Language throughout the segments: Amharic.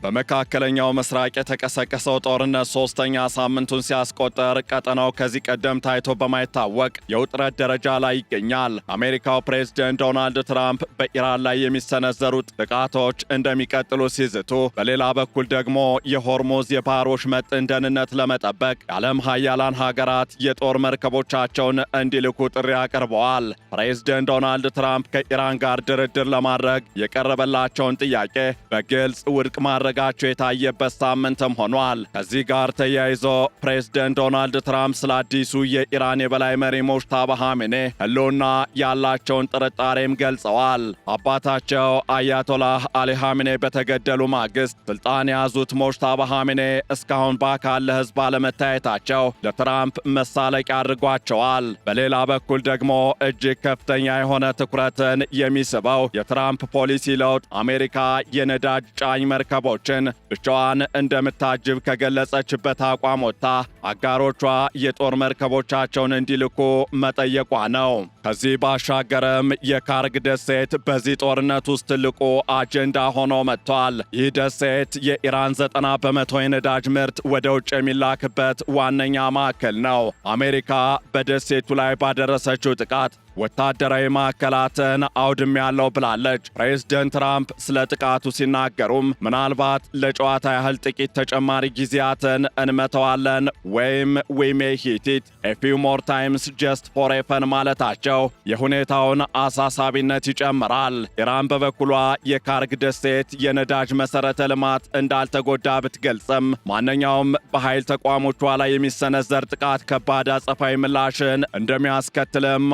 በመካከለኛው ምስራቅ የተቀሰቀሰው ጦርነት ሶስተኛ ሳምንቱን ሲያስቆጥር ቀጠናው ከዚህ ቀደም ታይቶ በማይታወቅ የውጥረት ደረጃ ላይ ይገኛል። አሜሪካው ፕሬዝዳንት ዶናልድ ትራምፕ በኢራን ላይ የሚሰነዘሩት ጥቃቶች እንደሚቀጥሉ ሲዝቱ፣ በሌላ በኩል ደግሞ የሆርሙዝ የባህር ወሽመጥን ደህንነት ለመጠበቅ የዓለም ሀያላን ሀገራት የጦር መርከቦቻቸውን እንዲልኩ ጥሪ አቅርበዋል። ፕሬዝዳንት ዶናልድ ትራምፕ ከኢራን ጋር ድርድር ለማድረግ የቀረበላቸውን ጥያቄ በግልጽ ውድቅ ማድረጋቸው የታየበት ሳምንትም ሆኗል። ከዚህ ጋር ተያይዞ ፕሬዝዳንት ዶናልድ ትራምፕ ስለ አዲሱ የኢራን የበላይ መሪ ሙጅተባ ኻሜኔ ህልውና ያላቸውን ጥርጣሬም ገልጸዋል። አባታቸው አያቶላህ አሊ ኻሜኔ በተገደሉ ማግስት ስልጣን የያዙት ሙጅተባ ኻሜኔ እስካሁን በአካል ለህዝብ አለመታየታቸው ለትራምፕ መሳለቂያ አድርጓቸዋል። በሌላ በኩል ደግሞ እጅግ ከፍተኛ የሆነ ትኩረትን የሚስበው የትራምፕ ፖሊሲ ለውጥ አሜሪካ የነዳጅ ጫኝ መርከቦችን ብቻዋን እንደምታጅብ ከገለጸችበት አቋም ወጥታ አጋሮቿ የጦር መርከቦቻቸውን እንዲልኩ መጠየቋ ነው። ከዚህ ባሻገርም የካርግ ደሴት በዚህ ጦርነት ውስጥ ትልቁ አጀንዳ ሆኖ መጥቷል። ይህ ደሴት የኢራን 90 በመቶ የነዳጅ ምርት ወደ ውጭ የሚላክበት ዋነኛ ማዕከል ነው። አሜሪካ በደሴቱ ላይ ባደረሰችው ጥቃት ወታደራዊ ማዕከላትን አውድም ያለው ብላለች። ፕሬዝዳንት ትራምፕ ስለ ጥቃቱ ሲናገሩም ምናልባት ለጨዋታ ያህል ጥቂት ተጨማሪ ጊዜያትን እንመተዋለን ወይም we may hit it a few more times just for fun ማለታቸው የሁኔታውን አሳሳቢነት ይጨምራል። ኢራን በበኩሏ የካርግ ደሴት የነዳጅ መሰረተ ልማት እንዳልተጎዳ ብትገልጽም ማንኛውም በኃይል ተቋሞቿ ላይ የሚሰነዘር ጥቃት ከባድ አጸፋዊ ምላሽን እንደሚያስከትልም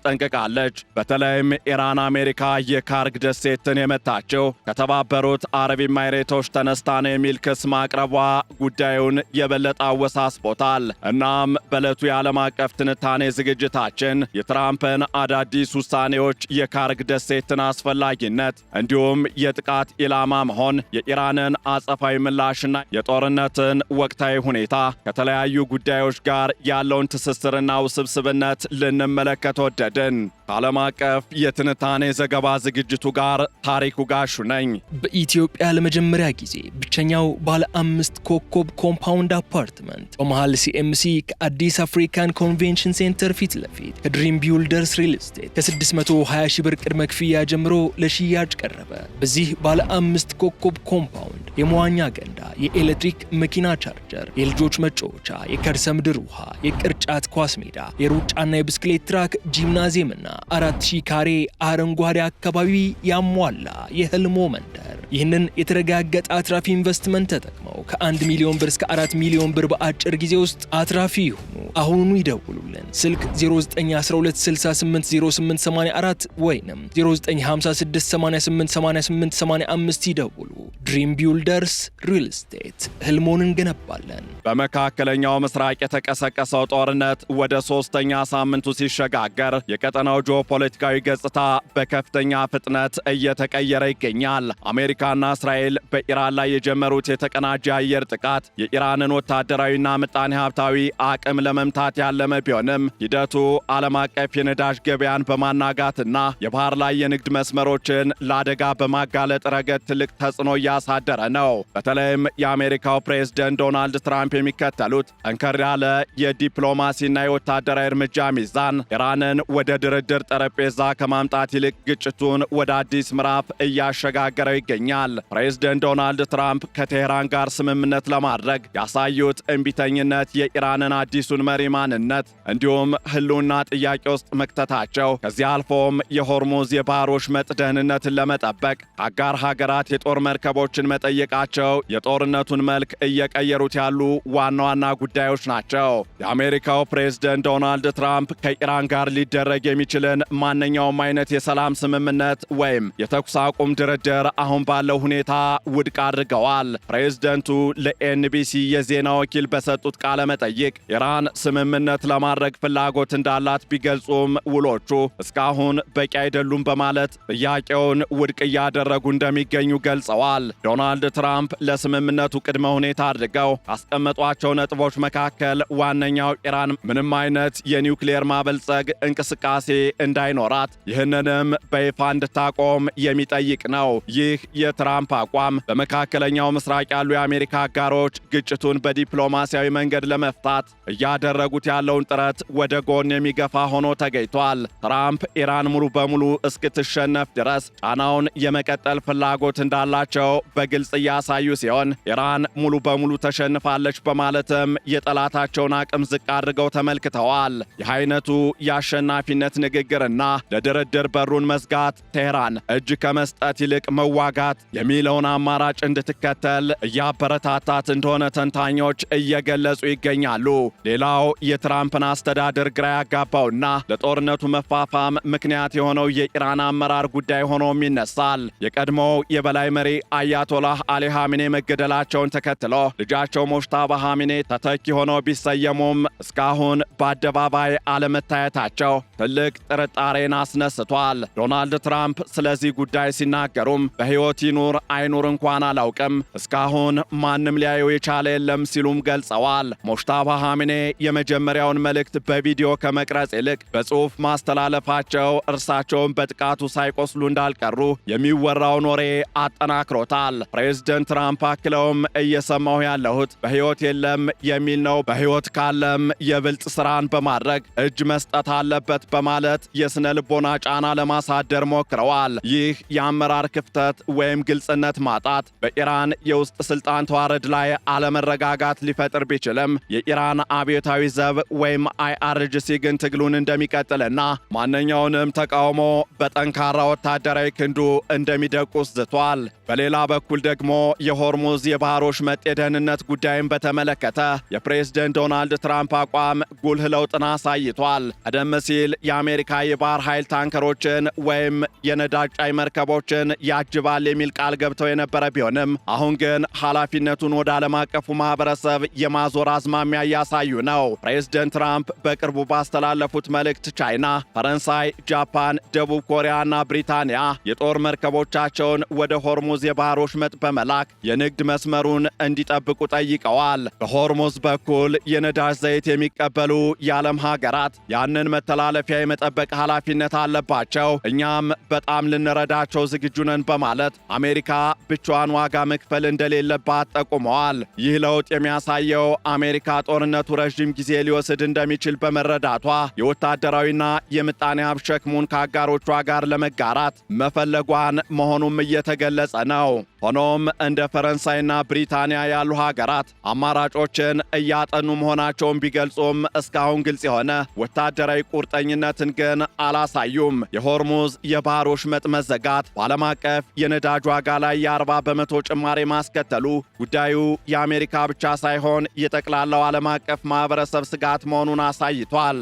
ጠንቅቃለች። በተለይም ኢራን አሜሪካ የካርግ ደሴትን የመታቸው ከተባበሩት አረብ ኤሚሬቶች ተነስታ ነው የሚል ክስ ማቅረቧ ጉዳዩን የበለጠ አወሳስቦታል። እናም በዕለቱ የዓለም አቀፍ ትንታኔ ዝግጅታችን የትራምፕን አዳዲስ ውሳኔዎች፣ የካርግ ደሴትን አስፈላጊነት እንዲሁም የጥቃት ኢላማ መሆን፣ የኢራንን አጸፋዊ ምላሽና የጦርነትን ወቅታዊ ሁኔታ ከተለያዩ ጉዳዮች ጋር ያለውን ትስስርና ውስብስብነት ልንመለከት ወደድን። ከዓለም አቀፍ የትንታኔ ዘገባ ዝግጅቱ ጋር ታሪኩ ጋሹ ነኝ። በኢትዮጵያ ለመጀመሪያ ጊዜ ብቸኛው ባለ 5 ኮከብ ኮምፓውንድ አፓርትመንት በመሃል ሲኤምሲ ከአዲስ አፍሪካን ኮንቬንሽን ሴንተር ፊት ለፊት ከድሪም ቢውልደርስ ሪል ስቴት ከ620 ሺህ ብር ቅድመ ክፍያ ጀምሮ ለሽያጭ ቀረበ። በዚህ ባለ 5 ኮከብ ኮምፓውንድ የመዋኛ ገንዳ፣ የኤሌክትሪክ መኪና ቻርጀር፣ የልጆች መጫወቻ፣ የከርሰ ምድር ውሃ፣ የቅርጫት ኳስ ሜዳ፣ የሩጫና የብስክሌት ትራክ፣ ጂምናዚየም እና 4000 ካሬ አረንጓዴ አካባቢ ያሟላ የህልሞ መንደር። ይህንን የተረጋገጠ አትራፊ ኢንቨስትመንት ተጠቅመው ከ1 ሚሊዮን ብር እስከ 4 ሚሊዮን ብር በአጭር ጊዜ ውስጥ አትራፊ ይሁኑ። አሁኑኑ ይደውሉልን። ስልክ 0912680884 ወይንም 0956888885 ይደውሉ። ድሪም ቢውልደርስ ሪል ስቴት ህልሞን እንገነባለን። በመካከለኛው ምስራቅ የተቀሰቀሰው ጦርነት ወደ ሶስተኛ ሳምንቱ ሲሸጋገር የቀጠናው ጂኦፖለቲካዊ ገጽታ በከፍተኛ ፍጥነት እየተቀየረ ይገኛል። አሜሪካና እስራኤል በኢራን ላይ የጀመሩት የተቀናጀ አየር ጥቃት የኢራንን ወታደራዊና ምጣኔ ሀብታዊ አቅም ለመምታት ያለመ ቢሆንም ሂደቱ ዓለም አቀፍ የነዳጅ ገበያን በማናጋትና የባህር ላይ የንግድ መስመሮችን ለአደጋ በማጋለጥ ረገድ ትልቅ ተጽዕኖ እያሳደረ ነው። በተለይም የአሜሪካው ፕሬዝዳንት ዶናልድ ትራምፕ የሚከተሉት ጠንከር ያለ የዲፕሎማሲና የወታደራዊ እርምጃ ሚዛን ኢራንን ወደ ድርድር ጠረጴዛ ከማምጣት ይልቅ ግጭቱን ወደ አዲስ ምዕራፍ እያሸጋገረው ይገኛል። ፕሬዝዳንት ዶናልድ ትራምፕ ከቴህራን ጋር ስምምነት ለማድረግ ያሳዩት እምቢተኝነት የኢራንን አዲሱን መሪ ማንነት እንዲሁም ህልውና ጥያቄ ውስጥ መክተታቸው ከዚህ አልፎም የሆርሙዝ የባህር ወሽመጥ ደህንነትን ለመጠበቅ አጋር ሀገራት የጦር መርከቦችን መጠየቃቸው የጦርነቱን መልክ እየቀየሩት ያሉ ዋና ዋና ጉዳዮች ናቸው። የአሜሪካው ፕሬዝዳንት ዶናልድ ትራምፕ ከኢራን ጋር ሊደረግ የሚችልን ማንኛውም አይነት የሰላም ስምምነት ወይም የተኩስ አቁም ድርድር አሁን ባለው ሁኔታ ውድቅ አድርገዋል። ፕሬዝዳንቱ ለኤንቢሲ የዜና ወኪል በሰጡት ቃለ መጠይቅ ኢራን ስምምነት ለማድረግ ፍላጎት እንዳላት ቢገልጹም ውሎቹ እስካሁን በቂ አይደሉም በማለት ጥያቄውን ውድቅ እያደረጉ እንደሚገኙ ገልጸዋል። ዶናልድ ትራምፕ ለስምምነቱ ቅድመ ሁኔታ አድርገው ካስቀመጧቸው ነጥቦች መካከል ዋነኛው ኢራን ምንም አይነት የኒውክሌር ማበልጸግ እንቅስቃሴ እንዳይኖራት ይህንንም በይፋ እንድታቆም የሚጠይቅ ነው። ይህ የትራምፕ አቋም በመካከለኛው ምስራቅ ያሉ የአሜሪካ አጋሮች ግጭቱን በዲፕሎማሲያዊ መንገድ ለመፍታት እያደረጉት ያለውን ጥረት ወደ ጎን የሚገፋ ሆኖ ተገኝቷል። ትራምፕ ኢራን ሙሉ በሙሉ እስክትሸነፍ ድረስ ጫናውን የመቀጠል ፍላጎት እንዳላቸው በግልጽ እያሳዩ ሲሆን ኢራን ሙሉ በሙሉ ተሸንፋለች በማለትም የጠላታቸውን አቅም ዝቅ አድርገው ተመልክተዋል። ይህ አይነቱ የአሸናፊነት ንግግርና ለድርድር በሩን መዝጋት ቴህራን እጅ ከመስጠት ይልቅ መዋጋት የሚለውን አማራጭ እንድትከተል እያበረታታት እንደሆነ ተንታኞች እየገለጹ ይገኛሉ። ሌላው የትራምፕን አስተዳደር ግራ ያጋባውና ለጦርነቱ መፋፋም ምክንያት የሆነው የኢራን አመራር ጉዳይ ሆኖም ይነሳል። የቀድሞው የበላይ መሪ አያቶላህ አሊ ሐሚኔ መገደላቸውን ተከትሎ ልጃቸው ሞጅታባ ሐሚኔ ተተኪ ሆነው ቢሰየሙም እስካሁን በአደባባይ አለመታየታቸው ትልቅ ጥርጣሬን አስነስቷል። ዶናልድ ትራምፕ ስለዚህ ጉዳይ ሲናገሩም በሕይወት ይኑር አይኑር እንኳን አላውቅም፣ እስካሁን ማንም ሊያየው የቻለ የለም ሲሉም ገልጸዋል። ሞጅታባ ሐሚኔ የመጀመሪያውን መልእክት በቪዲዮ ከመቅረጽ ይልቅ በጽሑፍ ማስተላለፋቸው እርሳቸውን በጥቃቱ ሳይቆስሉ እንዳልቀሩ የሚወራውን ወሬ አጠናክሮታል። ፕሬዝደንት ትራምፕ አክለውም እየሰማሁ ያለሁት በሕይወት የለም የሚል ነው፣ በሕይወት ካለም የብልጥ ሥራን በማድረግ እጅ መስጠት አለበት በማለት የሥነ ልቦና ጫና ለማሳደር ሞክረዋል። ይህ የአመራር ክፍተት ወይም ግልጽነት ማጣት በኢራን የውስጥ ሥልጣን ተዋረድ ላይ አለመረጋጋት ሊፈጥር ቢችልም የኢራን አብዮታዊ ዘብ ወይም IRGC ግን ትግሉን እንደሚቀጥልና ማንኛውንም ተቃውሞ በጠንካራ ወታደራዊ ክንዱ እንደሚደቁስ ዝቷል። በሌላ በኩል ደግሞ የሆርሙዝ የባህር ወሽመጥ የደህንነት ጉዳይን በተመለከተ የፕሬዝደንት ዶናልድ ትራምፕ አቋም ጉልህ ለውጥን አሳይቷል። ቀደም ሲል የአሜሪካ የባህር ኃይል ታንከሮችን ወይም የነዳጅ ጫኝ መርከቦችን ያጅባል የሚል ቃል ገብተው የነበረ ቢሆንም አሁን ግን ኃላፊነቱን ወደ ዓለም አቀፉ ማህበረሰብ የማዞር አዝማሚያ እያሳዩ ነው። ፕሬዝደንት ትራምፕ በቅርቡ ባስተላለፉት መልእክት ቻይና፣ ፈረንሳይ፣ ጃፓን፣ ደቡብ ኮሪያና ብሪታንያ የጦር መርከቦቻቸውን ወደ ሆርሙዝ የባህር ወሽመጥ በመላክ የንግድ መስመሩን እንዲጠብቁ ጠይቀዋል። በሆርሙዝ በኩል የነዳጅ ዘይት የሚቀበሉ የዓለም ሀገራት ያንን መተላለፊያ የመጠበቅ ኃላፊነት አለባቸው፣ እኛም በጣም ልንረዳቸው ዝግጁ ነን በማለት አሜሪካ ብቻዋን ዋጋ መክፈል እንደሌለባት ጠቁመዋል። ይህ ለውጥ የሚያሳየው አሜሪካ ጦርነቱ ረዥም ጊዜ ሊወስድ እንደሚችል በመረዳቷ የወታደራዊና የምጣኔ ሀብት ሸክሙን ከአጋሮቿ ጋር ለመጋራት መፈለጓን መሆኑም እየተገለጸ ነው። ሆኖም እንደ ፈረንሳይና ብሪታንያ ያሉ ሀገራት አማራጮችን እያጠኑ መሆናቸውን ቢገልጹም እስካሁን ግልጽ የሆነ ወታደራዊ ቁርጠኝነትን ግን አላሳዩም። የሆርሙዝ የባህር ወሽመጥ መዘጋት በዓለም አቀፍ የነዳጅ ዋጋ ላይ የ40 በመቶ ጭማሪ ማስከተሉ ጉዳዩ የአሜሪካ ብቻ ሳይሆን የጠቅላላው ዓለም አቀፍ ማህበረሰብ ስጋት መሆኑን አሳይቷል።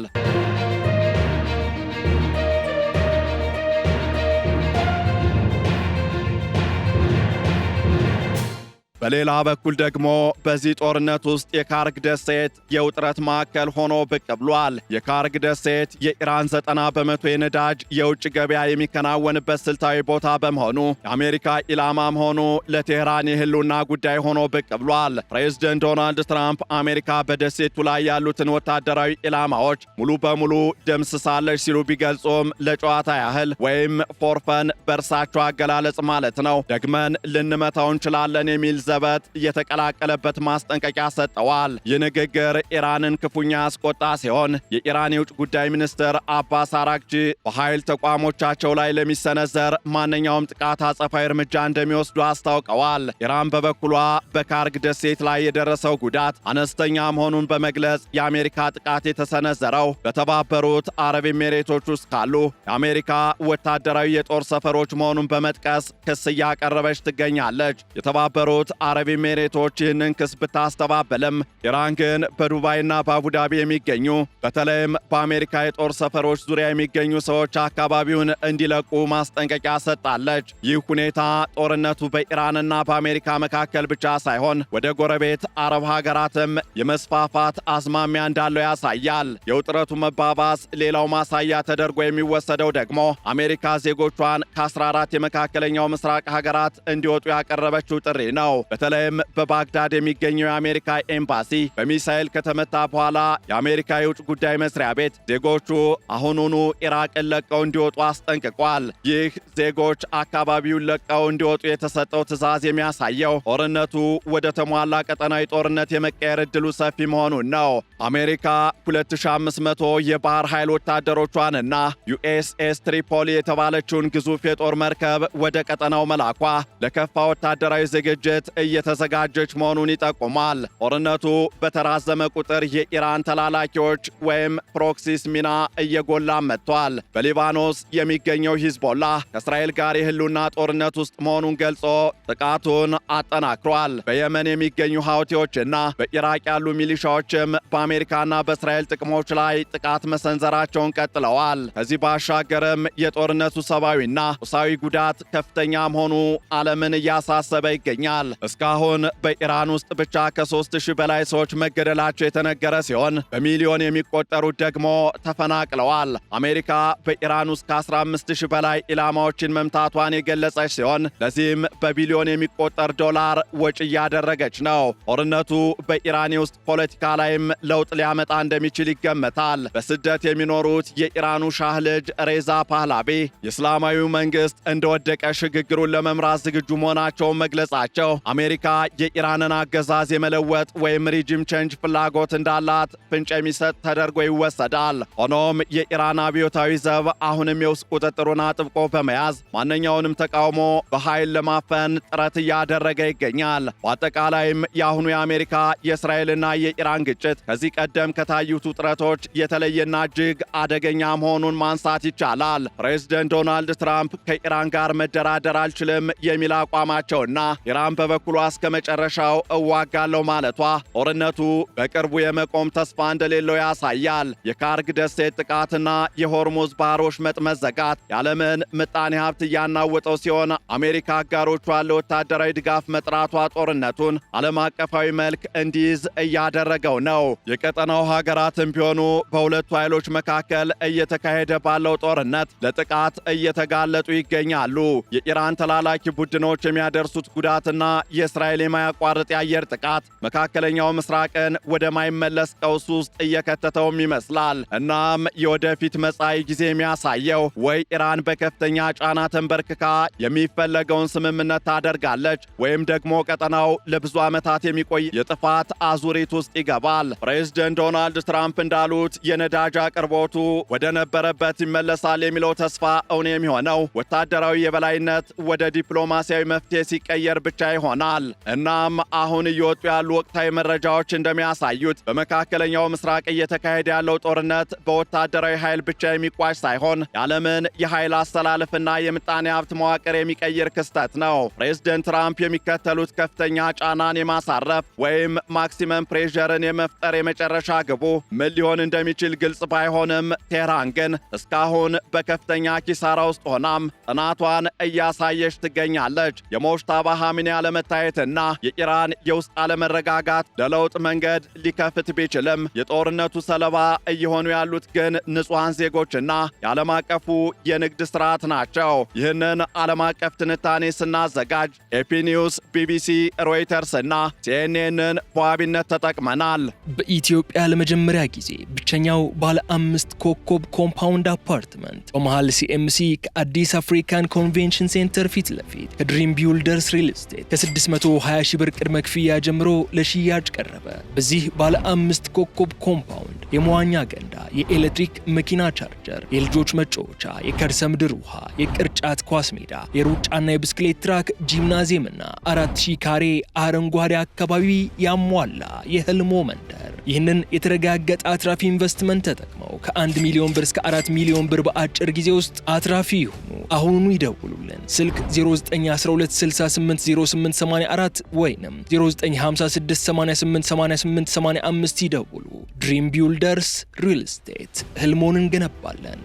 በሌላ በኩል ደግሞ በዚህ ጦርነት ውስጥ የካርግ ደሴት የውጥረት ማዕከል ሆኖ ብቅ ብሏል። የካርግ ደሴት የኢራን 90 በመቶ የነዳጅ የውጭ ገበያ የሚከናወንበት ስልታዊ ቦታ በመሆኑ የአሜሪካ ኢላማ መሆኑ ለቴህራን የህልውና ጉዳይ ሆኖ ብቅ ብሏል። ፕሬዝደንት ዶናልድ ትራምፕ አሜሪካ በደሴቱ ላይ ያሉትን ወታደራዊ ኢላማዎች ሙሉ በሙሉ ደምስሳለች ሲሉ ቢገልጹም ለጨዋታ ያህል ወይም ፎርፈን በእርሳቸው አገላለጽ ማለት ነው ደግመን ልንመታው እንችላለን የሚል ዘበት የተቀላቀለበት ማስጠንቀቂያ ሰጠዋል። ይህ ንግግር ኢራንን ክፉኛ ያስቆጣ ሲሆን የኢራን የውጭ ጉዳይ ሚኒስትር አባስ አራግቺ በኃይል ተቋሞቻቸው ላይ ለሚሰነዘር ማንኛውም ጥቃት አጸፋዊ እርምጃ እንደሚወስዱ አስታውቀዋል። ኢራን በበኩሏ በካርግ ደሴት ላይ የደረሰው ጉዳት አነስተኛ መሆኑን በመግለጽ የአሜሪካ ጥቃት የተሰነዘረው በተባበሩት አረብ ኤሚሬቶች ውስጥ ካሉ የአሜሪካ ወታደራዊ የጦር ሰፈሮች መሆኑን በመጥቀስ ክስ እያቀረበች ትገኛለች። የተባበሩት አረብ ኤሜሬቶች ይህንን ክስ ብታስተባበልም ኢራን ግን በዱባይና በአቡዳቢ የሚገኙ በተለይም በአሜሪካ የጦር ሰፈሮች ዙሪያ የሚገኙ ሰዎች አካባቢውን እንዲለቁ ማስጠንቀቂያ ሰጥታለች። ይህ ሁኔታ ጦርነቱ በኢራንና በአሜሪካ መካከል ብቻ ሳይሆን ወደ ጎረቤት አረብ ሀገራትም የመስፋፋት አዝማሚያ እንዳለው ያሳያል። የውጥረቱ መባባስ ሌላው ማሳያ ተደርጎ የሚወሰደው ደግሞ አሜሪካ ዜጎቿን ከ14 የመካከለኛው ምስራቅ ሀገራት እንዲወጡ ያቀረበችው ጥሪ ነው። በተለይም በባግዳድ የሚገኘው የአሜሪካ ኤምባሲ በሚሳኤል ከተመታ በኋላ የአሜሪካ የውጭ ጉዳይ መስሪያ ቤት ዜጎቹ አሁኑኑ ኢራቅን ለቀው እንዲወጡ አስጠንቅቋል። ይህ ዜጎች አካባቢውን ለቀው እንዲወጡ የተሰጠው ትዕዛዝ የሚያሳየው ጦርነቱ ወደ ተሟላ ቀጠናዊ ጦርነት የመቀየር ዕድሉ ሰፊ መሆኑን ነው። አሜሪካ 2500 የባህር ኃይል ወታደሮቿንና ዩኤስኤስ ትሪፖሊ የተባለችውን ግዙፍ የጦር መርከብ ወደ ቀጠናው መላኳ ለከፋ ወታደራዊ ዝግጅት እየተዘጋጀች መሆኑን ይጠቁማል። ጦርነቱ በተራዘመ ቁጥር የኢራን ተላላኪዎች ወይም ፕሮክሲስ ሚና እየጎላ መጥቷል። በሊባኖስ የሚገኘው ሂዝቦላ ከእስራኤል ጋር የህልውና ጦርነት ውስጥ መሆኑን ገልጾ ጥቃቱን አጠናክሯል። በየመን የሚገኙ ሐውቲዎችና በኢራቅ ያሉ ሚሊሻዎችም በአሜሪካና በእስራኤል ጥቅሞች ላይ ጥቃት መሰንዘራቸውን ቀጥለዋል። ከዚህ ባሻገርም የጦርነቱ ሰብአዊና ቁሳዊ ጉዳት ከፍተኛ መሆኑ ዓለምን እያሳሰበ ይገኛል። እስካሁን በኢራን ውስጥ ብቻ ከ3000 በላይ ሰዎች መገደላቸው የተነገረ ሲሆን በሚሊዮን የሚቆጠሩት ደግሞ ተፈናቅለዋል። አሜሪካ በኢራን ውስጥ ከ15000 በላይ ኢላማዎችን መምታቷን የገለጸች ሲሆን ለዚህም በቢሊዮን የሚቆጠር ዶላር ወጪ እያደረገች ነው። ጦርነቱ በኢራን ውስጥ ፖለቲካ ላይም ለውጥ ሊያመጣ እንደሚችል ይገመታል። በስደት የሚኖሩት የኢራኑ ሻህ ልጅ ሬዛ ፓህላቪ የእስላማዊው መንግስት እንደወደቀ ሽግግሩን ለመምራት ዝግጁ መሆናቸውን መግለጻቸው አሜሪካ የኢራንን አገዛዝ የመለወጥ ወይም ሪጂም ቼንጅ ፍላጎት እንዳላት ፍንጭ የሚሰጥ ተደርጎ ይወሰዳል። ሆኖም የኢራን አብዮታዊ ዘብ አሁንም የውስጥ ቁጥጥሩን አጥብቆ በመያዝ ማንኛውንም ተቃውሞ በኃይል ለማፈን ጥረት እያደረገ ይገኛል። በአጠቃላይም የአሁኑ የአሜሪካ የእስራኤልና የኢራን ግጭት ከዚህ ቀደም ከታዩት ውጥረቶች የተለየና እጅግ አደገኛ መሆኑን ማንሳት ይቻላል። ፕሬዝደንት ዶናልድ ትራምፕ ከኢራን ጋር መደራደር አልችልም የሚል አቋማቸውና ኢራን በበኩሏ እስከ መጨረሻው እዋጋለሁ ማለቷ ጦርነቱ በቅርቡ የመቆም ተስፋ እንደሌለው ያሳያል። የካርግ ደሴት ጥቃትና የሆርሙዝ ባህሮች መዘጋት የዓለምን ምጣኔ ሀብት እያናወጠው ሲሆን አሜሪካ አጋሮቿን ለወታደራዊ ድጋፍ መጥራቷ ጦርነቱን ዓለም አቀፋዊ መልክ እንዲይዝ እያደረገው ነው። የቀጠናው ሀገራትም ቢሆኑ በሁለቱ ኃይሎች መካከል እየተካሄደ ባለው ጦርነት ለጥቃት እየተጋለጡ ይገኛሉ። የኢራን ተላላኪ ቡድኖች የሚያደርሱት ጉዳትና የእስራኤል የማያቋርጥ የአየር ጥቃት መካከለኛው ምስራቅን ወደማይመለስ ቀውስ ውስጥ እየከተተውም ይመስላል። እናም የወደፊት መጻኢ ጊዜ የሚያሳየው ወይ ኢራን በከፍተኛ ጫና ተንበርክካ የሚፈለገውን ስምምነት ታደርጋለች ወይም ደግሞ ቀጠናው ለብዙ ዓመታት የሚቆይ የጥፋት አዙሪት ውስጥ ይገባል። ፕሬዝደንት ዶናልድ ትራምፕ እንዳሉት የነዳጅ አቅርቦቱ ወደ ነበረበት ይመለሳል የሚለው ተስፋ እውን የሚሆነው ወታደራዊ የበላይነት ወደ ዲፕሎማሲያዊ መፍትሄ ሲቀየር ብቻ ይሆናል። እናም አሁን እየወጡ ያሉ ወቅታዊ መረጃዎች እንደሚያሳዩት በመካከለኛው ምስራቅ እየተካሄደ ያለው ጦርነት በወታደራዊ ኃይል ብቻ የሚቋጭ ሳይሆን የዓለምን የኃይል አስተላለፍና የምጣኔ ሀብት መዋቅር የሚቀይር ክስተት ነው። ፕሬዝደንት ትራምፕ የሚከተሉት ከፍተኛ ጫናን የማሳረፍ ወይም ማክሲመም ፕሬዠርን የመፍጠር የመጨረሻ ግቡ ምን ሊሆን እንደሚችል ግልጽ ባይሆንም ቴህራን ግን እስካሁን በከፍተኛ ኪሳራ ውስጥ ሆናም ጥናቷን እያሳየች ትገኛለች። የሞጅታባ ኻሜኒ አለመታየትና የኢራን የውስጥ አለመረጋጋት ለለውጥ መንገድ ሊከፍት ቢችልም የጦርነቱ ሰለባ እየሆኑ ያሉት ግን ንጹሐን ዜጎችና የዓለም አቀፉ የንግድ ስርዓት ናቸው። ይህንን ዓለም አቀፍ ትንታኔ ስናዘጋጅ ኤፒ ኒውስ፣ ቢቢሲ፣ ሮይተርስ እና ሲኤንኤንን በዋቢነት ተጠቅመናል። በኢትዮጵያ ለመጀመሪያ ጊዜ ብቸኛው ባለ 5 ኮከብ ኮምፓውንድ አፓርትመንት በመሃል ሲኤምሲ ከአዲስ አፍሪካን ኮንቬንሽን ሴንተር ፊት ለፊት ከድሪም ቢውልደርስ ሪል ስቴት ከ620 ሺህ ብር ቅድመ ክፍያ ጀምሮ ለሽያጭ ቀረበ። በዚህ ባለ 5 ኮከብ ኮምፓውንድ የመዋኛ ገንዳ፣ የኤሌክትሪክ መኪና ቻርጀር፣ የልጆች መጫወቻ፣ የከርሰ ምድር ውሃ፣ የቅርጫት ኳስ ሜዳ፣ የሩጫና የብስክሌት ትራክ፣ ጂምናዚየምና 4000 ካሬ አረንጓዴ አካባቢ ያሟላ የህልሞ መንደር ይህንን የተረጋገጠ አትራፊ ኢንቨስትመንት ተጠቅመው ከ1 ሚሊዮን ብር እስከ 4 ሚሊዮን ብር በአጭር ጊዜ ውስጥ አትራፊ ይሁኑ። አሁኑኑ ይደውሉልን። ስልክ 0912680884 ወይንም 0956888885 ይደውሉ። ድሪም ቢልደርስ ሪል ስቴት ህልሞን እንገነባለን።